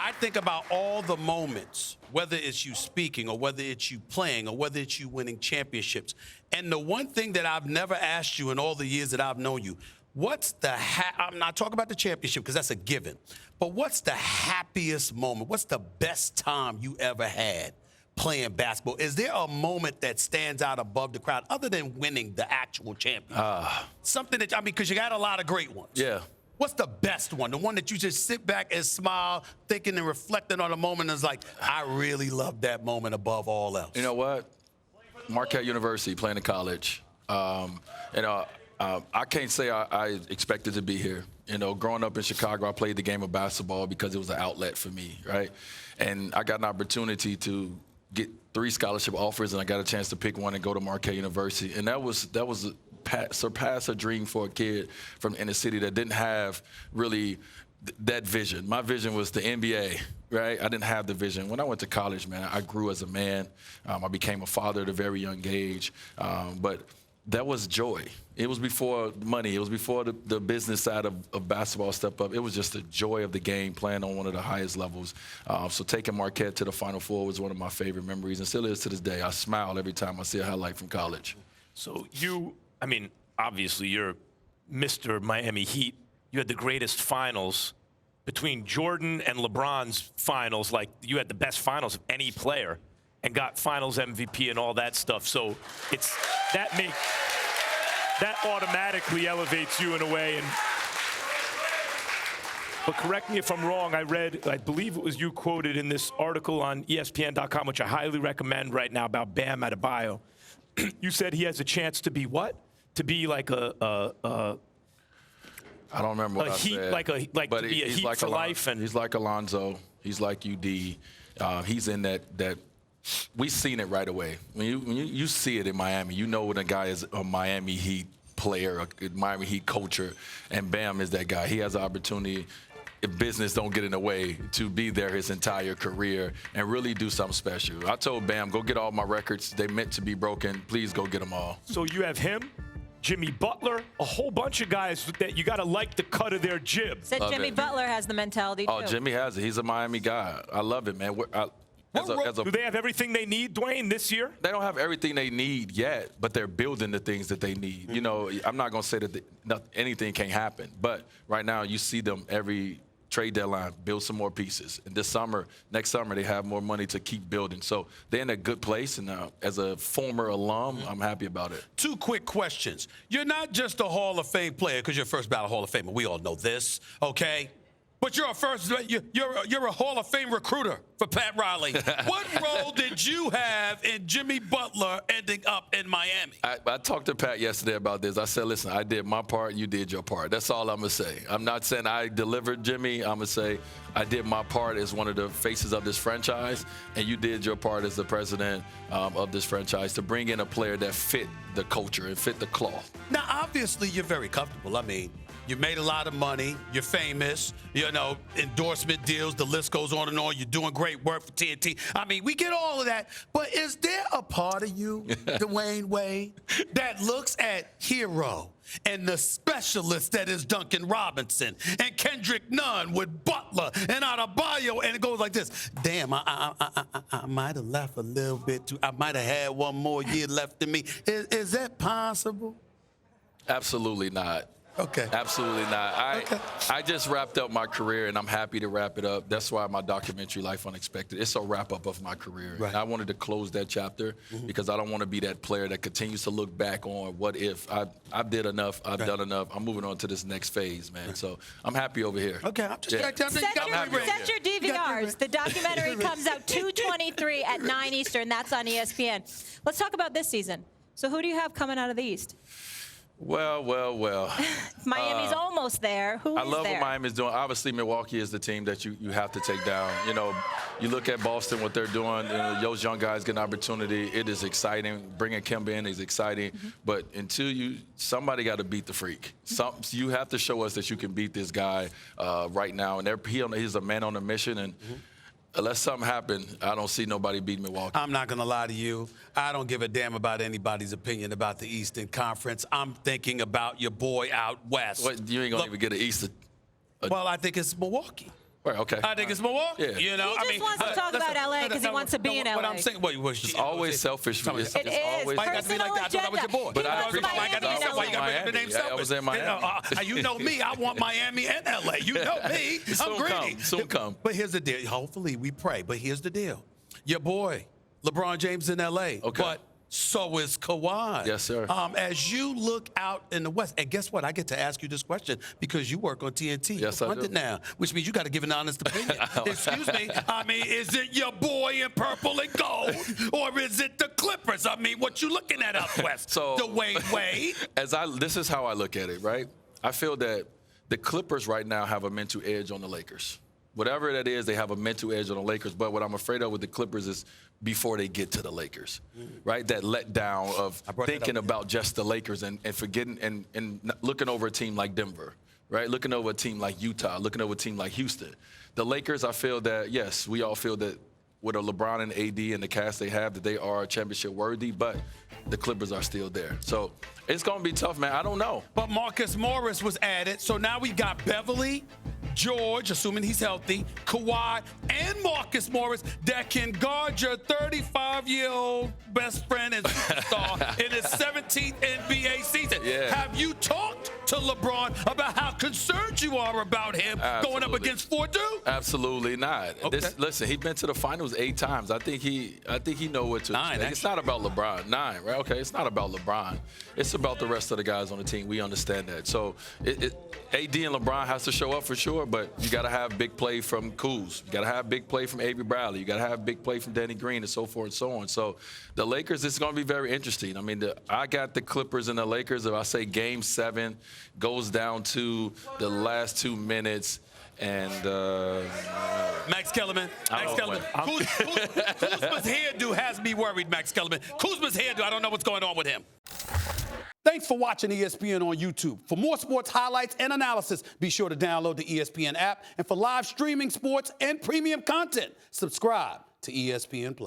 I think about all the moments, whether it's you speaking or whether it's you playing or whether it's you winning championships. And the one thing that I've never asked you in all the years that I've known you, what's the I'm not talking about the championship because that's a given, but what's the happiest moment? What's the best time you ever had playing basketball? Is there a moment that stands out above the crowd other than winning the actual championship? Something that, because you got a lot of great ones. Yeah. What's the best one? The one that you just sit back and smile, thinking and reflecting on a moment and is like, I really love that moment above all else. You know what? Marquette University, playing in college. I can't say I expected to be here. Growing up in Chicago, I played the game of basketball because it was an outlet for me, right? And I got an opportunity to get 3 scholarship offers, and I got a chance to pick one and go to Marquette University. And that was surpass a dream for a kid from the inner city that didn't have really that vision. My vision was the NBA, right? I didn't have the vision. When I went to college, man, I grew as a man. I became a father at a very young age. But that was joy. It was before money. It was before the business side of basketball stepped up. It was just the joy of the game, playing on one of the highest levels. So taking Marquette to the Final Four was one of my favorite memories, and still is to this day. I smile every time I see a highlight from college. So obviously you're Mr. Miami Heat. You had the greatest finals between Jordan and LeBron's finals. Like, you had the best finals of any player and got finals MVP and all that stuff. So that automatically elevates you in a way. But correct me if I'm wrong, I believe it was you quoted in this article on ESPN.com, which I highly recommend right now, about Bam Adebayo. You said he has a chance to be what? To be like I don't remember what I said. To be a Heat like for life. And he's like Alonzo. He's like UD. He's in that. We've seen it right away. When you see it in Miami, you know when a guy is a Miami Heat player, a Miami Heat culture, and Bam is that guy. He has an opportunity, if business don't get in the way, to be there his entire career and really do something special. I told Bam, go get all my records. They meant to be broken. Please go get them all. So you have him, Jimmy Butler, a whole bunch of guys that you got to like the cut of their jib. Said Jimmy Butler has the mentality, too. Oh, Jimmy has it. He's a Miami guy. I love it, man. Do they have everything they need, Dwyane, this year? They don't have everything they need yet, but they're building the things that they need. I'm not going to say that anything can't happen, but right now you see them every trade deadline, build some more pieces. And next summer, they have more money to keep building. So they're in a good place, and as a former alum, I'm happy about it. 2 quick questions. You're not just a Hall of Fame player because you're a first ballot Hall of Famer. We all know this, okay? But you're a Hall of Fame recruiter for Pat Riley. What role did you have in Jimmy Butler ending up in Miami? I talked to Pat yesterday about this. I said, listen, I did my part, you did your part. That's all I'm going to say. I'm not saying I delivered Jimmy. I'm going to say I did my part as one of the faces of this franchise, and you did your part as the president of this franchise to bring in a player that fit the culture and fit the cloth. Now, obviously, you're very comfortable. You made a lot of money. You're famous. Endorsement deals. The list goes on and on. You're doing great work for TNT. We get all of that. But is there a part of you, Dwyane Wade, that looks at Hero and the specialist that is Duncan Robinson and Kendrick Nunn with Butler and Adebayo, and it goes like this? Damn, I might have left a little bit too. I might have had one more year left in me. Is that possible? Absolutely not. Okay. Absolutely not. I just wrapped up my career, and I'm happy to wrap it up. That's why my documentary, Life Unexpected, it's a wrap-up of my career. Right. And I wanted to close that chapter because I don't want to be that player that continues to look back on what if. I did enough. I've done enough. I'm moving on to this next phase, man. So I'm happy over here. Okay. I'm just Set your DVRs. The documentary comes out 2/23 at 9 Eastern. That's on ESPN. Let's talk about this season. So who do you have coming out of the East? Well. Miami's almost there. Who is there? I love what Miami's doing. Obviously, Milwaukee is the team that you have to take down. You look at Boston, what they're doing. Those young guys get an opportunity. It is exciting. Bringing Kemba in is exciting. But somebody got to beat the freak. You have to show us that you can beat this guy right now. And he's a man on a mission. And unless something happens, I don't see nobody beating Milwaukee. I'm not going to lie to you. I don't give a damn about anybody's opinion about the Eastern Conference. I'm thinking about your boy out west. You ain't going to even get an Eastern. Well, I think it's Milwaukee. Right, okay. I think it's Milwaukee. Yeah. You know, He just wants to talk about LA because he wants to be in LA. What I'm saying, It's always selfish. It is. Why you got to be like that? I thought I was your boy. But I wants appreciate Miami it. and Why you got to make the name Yeah, I was in Miami. You know me. I want Miami and LA. You know me. I'm Soon greedy. come. Soon come. But here's the deal. Hopefully we pray. But here's the deal. Your boy, LeBron James in LA. Okay. But so is Kawhi. Yes, sir. As you look out in the West, and guess what? I get to ask you this question because you work on TNT. Yes, You're I do. pundit now, which means you got to give an honest opinion. Excuse me. I mean, is it your boy in purple and gold, or is it the Clippers? I mean, what you looking at out West? So- Dwyane Wade. This is how I look at it, right? I feel that the Clippers right now have a mental edge on the Lakers. Whatever that is, they have a mental edge on the Lakers. But what I'm afraid of with the Clippers is before they get to the Lakers, right? That letdown of thinking about just the Lakers and forgetting and looking over a team like Denver, right? Looking over a team like Utah, looking over a team like Houston. The Lakers, I feel that, yes, we all feel that with a LeBron and AD and the cast they have, that they are championship worthy, but the Clippers are still there. So it's going to be tough, man. I don't know. But Marcus Morris was added, so now we got Beverly, George, assuming he's healthy, Kawhi, and Marcus Morris that can guard your 35-year-old best friend and superstar in his 17th NBA season. Yeah. Have you talked to LeBron about how concerned you are about him going up Absolutely. against Ford? Absolutely not. Okay. Listen, he's been to the finals 8 times. I think he know what to Nine, expect. It's not about LeBron. 9, right? Okay, it's not about LeBron. It's about the rest of the guys on the team. We understand that. So AD and LeBron has to show up for sure, but you got to have big play from Kuz. You got to have big play from Avery Bradley. You got to have big play from Danny Green and so forth and so on. So the Lakers, it's going to be very interesting. I mean, I got the Clippers and the Lakers. If I say Game 7 goes down to the last 2 minutes, and Max Kellerman. Kuzma's hairdo has me worried, Max Kellerman. Kuzma's hairdo, I don't know what's going on with him. Thanks for watching ESPN on YouTube. For more sports highlights and analysis, be sure to download the ESPN app. And for live streaming sports and premium content, subscribe to ESPN+.